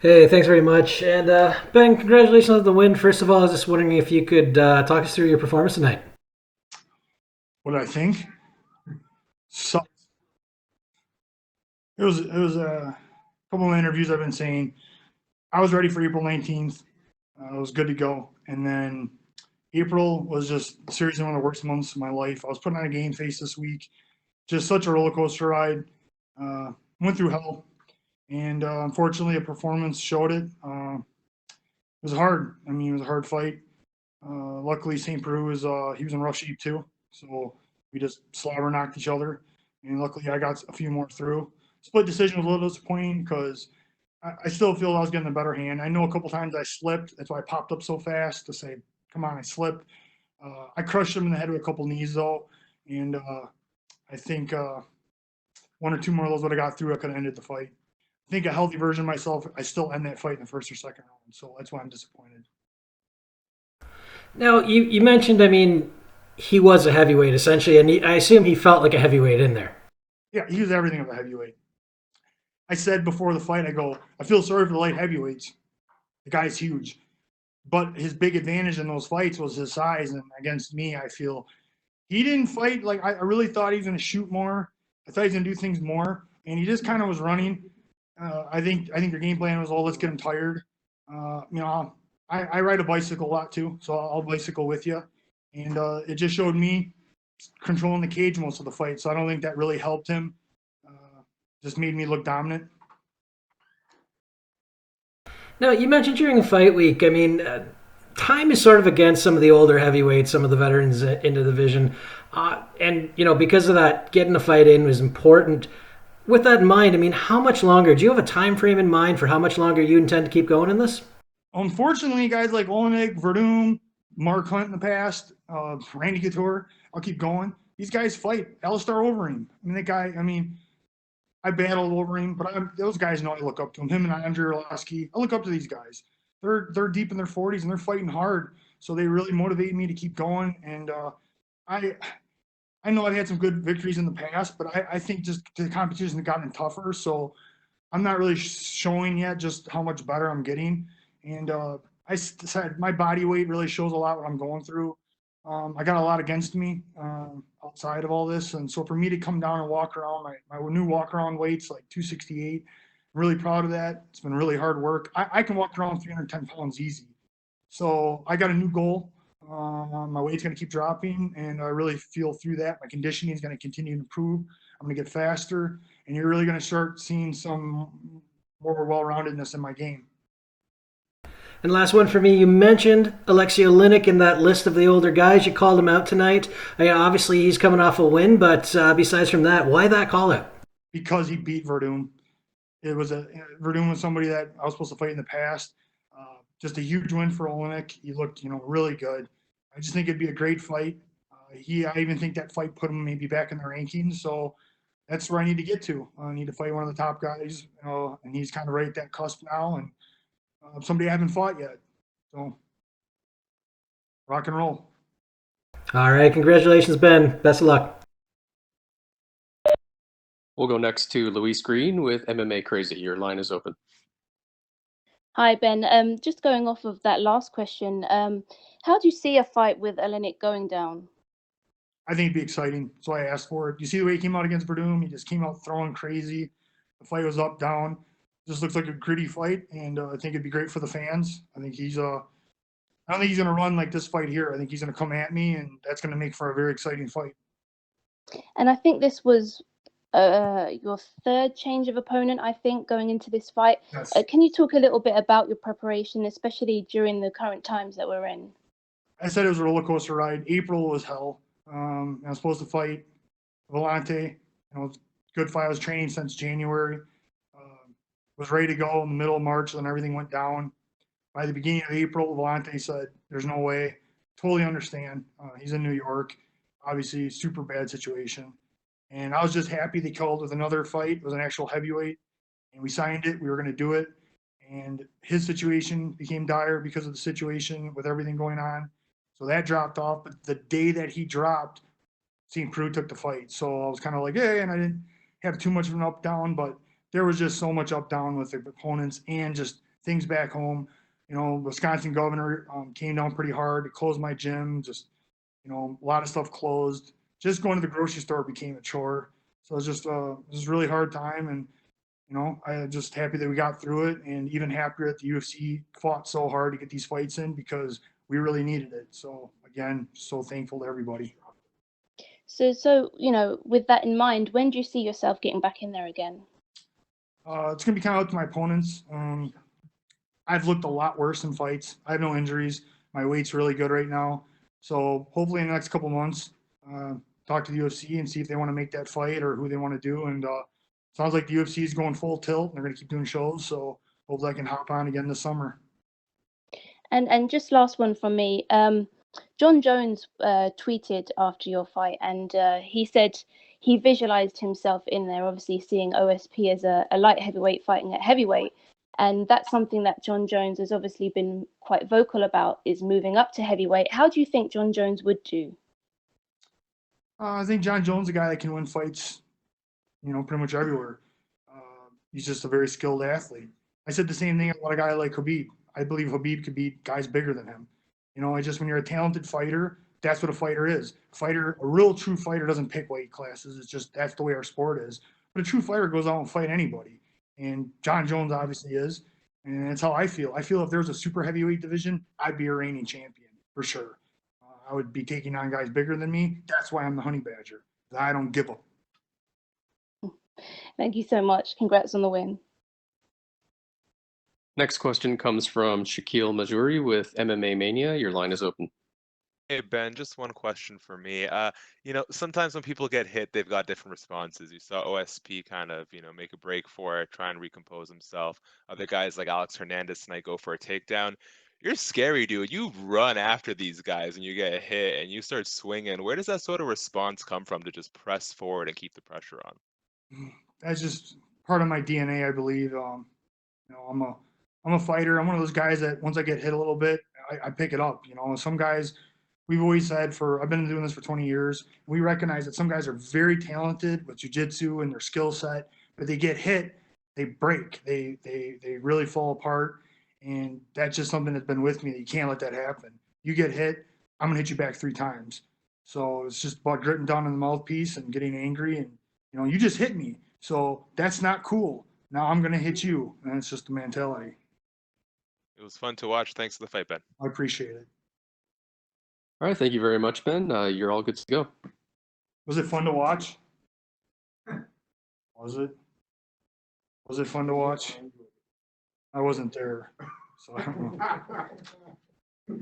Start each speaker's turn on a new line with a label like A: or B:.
A: Hey, thanks very much. And Ben, congratulations on the win. First of all, I was just wondering if you could talk us through your performance tonight.
B: What I think. So it was a couple of interviews I've been saying I was ready for April 19th. I was good to go, and then April was just seriously one of the worst months of my life. I was putting on a game face this week, just such a roller coaster ride. Went through hell, and unfortunately, a performance showed it. It was hard. I mean, it was a hard fight. Luckily, St. Peru was he was in rough shape too, so we just slobber knocked each other, and luckily I got a few more through. Split decision was a little disappointing because I still feel I was getting the better hand. I know a couple times I slipped. That's why I popped up so fast to say, "Come on, I slipped." I crushed him in the head with a couple knees though, and I think one or two more of those would have got through. I could have ended the fight. I think a healthy version of myself, I still end that fight in the first or second round. So that's why I'm disappointed.
A: Now, you mentioned, I mean, he was a heavyweight essentially, and I assume he felt like a heavyweight in there.
B: Yeah, he was everything of a heavyweight. I said before the fight, I go, I feel sorry for the light heavyweights. The guy's huge, but his big advantage in those fights was his size. And against me, I feel he didn't fight like I really thought he was going to shoot more. I thought he was going to do things more, and he just kind of was running. I think their game plan was, oh, let's get him tired. I ride a bicycle a lot too, so I'll bicycle with you, and it just showed me controlling the cage most of the fight. So I don't think that really helped him. Just made me look dominant.
A: Now, you mentioned during the fight week, I mean, time is sort of against some of the older heavyweights, some of the veterans in the division. Because of that, getting the fight in was important. With that in mind, I mean, how much longer? Do you have a time frame in mind for how much longer you intend to keep going in this?
B: Unfortunately, guys like Oleinik, Verdum, Mark Hunt in the past, Randy Couture, I'll keep going. These guys fight. Alistar Overeem. I mean, that guy, I mean, I battled Overeem, but those guys know I look up to him. Him and Andrei Arlovsky. I look up to these guys. They're deep in their 40s and they're fighting hard. So they really motivate me to keep going. And I I know I've had some good victories in the past, but I think just the competition has gotten tougher. So I'm not really showing yet just how much better I'm getting. And I said my body weight really shows a lot what I'm going through. I got a lot against me outside of all this, and so for me to come down and walk around, my new walk around weight's like 268. I'm really proud of that. It's been really hard work. I can walk around 310 pounds easy. So I got a new goal. My weight's going to keep dropping, and I really feel through that. My conditioning is going to continue to improve. I'm going to get faster, and you're really going to start seeing some more well-roundedness in my game.
A: And last one for me, you mentioned Aleksei Oleinik in that list of the older guys. You called him out tonight. Obviously, he's coming off a win, but besides from that, why that call out?
B: Because he beat Verdum. It was a Verdum was somebody that I was supposed to fight in the past. Just a huge win for Oleinik. He looked, really good. I just think it'd be a great fight. I even think that fight put him maybe back in the rankings. So that's where I need to get to. I need to fight one of the top guys, and he's kind of right at that cusp now, and somebody I haven't fought yet. So rock and roll.
A: All right, congratulations, Ben. Best of luck.
C: We'll go next to Luis Green with MMA Crazy. Your line is open.
D: Hi, Ben. Just going off of that last question, how do you see a fight with Olenek going down?
B: I think it'd be exciting. So I asked for it. You see the way he came out against Verdum? He just came out throwing crazy. The fight was up, down. Just looks like a gritty fight, and I think it'd be great for the fans. I don't think he's going to run like this fight here. I think he's going to come at me, and that's going to make for a very exciting fight.
D: And I think this was your third change of opponent, I think, going into this fight.
B: Yes.
D: Can you talk a little bit about your preparation, especially during the current times that we're in?
B: I said it was a roller coaster ride. April was hell. I was supposed to fight Vellante. Good fight. I was training since January. Was ready to go in the middle of March, and then everything went down. By the beginning of April, Vellante said, "There's no way." Totally understand. He's in New York. Obviously, super bad situation. And I was just happy they called with another fight. It was an actual heavyweight, and we signed it. We were going to do it. And his situation became dire because of the situation with everything going on. So that dropped off. But the day that he dropped, St. Preux took the fight. So I was kind of like, hey, and I didn't have too much of an up down, but there was just so much up down with the opponents and just things back home. You know, Wisconsin governor came down pretty hard to close my gym. Just, you know, a lot of stuff closed. Just going to the grocery store became a chore. So it was a really hard time. And, you know, I'm just happy that we got through it, and even happier that the UFC fought so hard to get these fights in because we really needed it. So again, so thankful to everybody.
D: So you know, with that in mind, when do you see yourself getting back in there again?
B: It's gonna be kind of up to my opponents. I've looked a lot worse in fights. I have no injuries. My weight's really good right now. So hopefully in the next couple months, talk to the UFC and see if they want to make that fight or who they want to do. And sounds like the UFC is going full tilt. They're going to keep doing shows. So hopefully I can hop on again this summer.
D: And just last one from me. John Jones tweeted after your fight, and he said he visualized himself in there, obviously seeing OSP as a light heavyweight fighting at heavyweight. And that's something that John Jones has obviously been quite vocal about, is moving up to heavyweight. How do you think John Jones would do?
B: I think John Jones is a guy that can win fights, you know, pretty much everywhere. He's just a very skilled athlete. I said the same thing about a guy like Khabib. I believe Khabib could beat guys bigger than him. You know, it's just when you're a talented fighter, that's what a fighter is. A real true fighter doesn't pick weight classes. It's just that's the way our sport is. But a true fighter goes out and fight anybody. And John Jones obviously is. And that's how I feel. I feel if there was a super heavyweight division, I'd be a reigning champion for sure. I would be taking on guys bigger than me. That's why I'm the Honey Badger. I don't give up.
D: Thank you so much. Congrats on the win.
C: Next question comes from Shaquille Majuri with MMA Mania. Your line is open.
E: Hey Ben, just one question for me. You know, sometimes when people get hit, they've got different responses. You saw OSP kind of, you know, make a break for it, try and recompose himself. Other guys like Alex Hernandez tonight go for a takedown. You're scary, dude. You run after these guys and you get hit and you start swinging. Where does that sort of response come from to just press forward and keep the pressure on?
B: That's just part of my DNA, I believe. You know, I'm a fighter. I'm one of those guys that once I get hit a little bit, I pick it up. You know, some guys, we've always said I've been doing this for 20 years. We recognize that some guys are very talented with jiu-jitsu and their skill set, but they get hit, they break, they really fall apart. And that's just something that's been with me, that you can't let that happen. You get hit, I'm gonna hit you back 3 times. So it's just about gritting down on the mouthpiece and getting angry. And, you know, you just hit me. So that's not cool. Now I'm gonna hit you. And it's just the mentality.
E: It was fun to watch. Thanks for the fight, Ben.
B: I appreciate it.
C: All right, thank you very much, Ben. You're all good to go.
B: Was it fun to watch? Was it? Was it fun to watch? I wasn't there, so I don't know.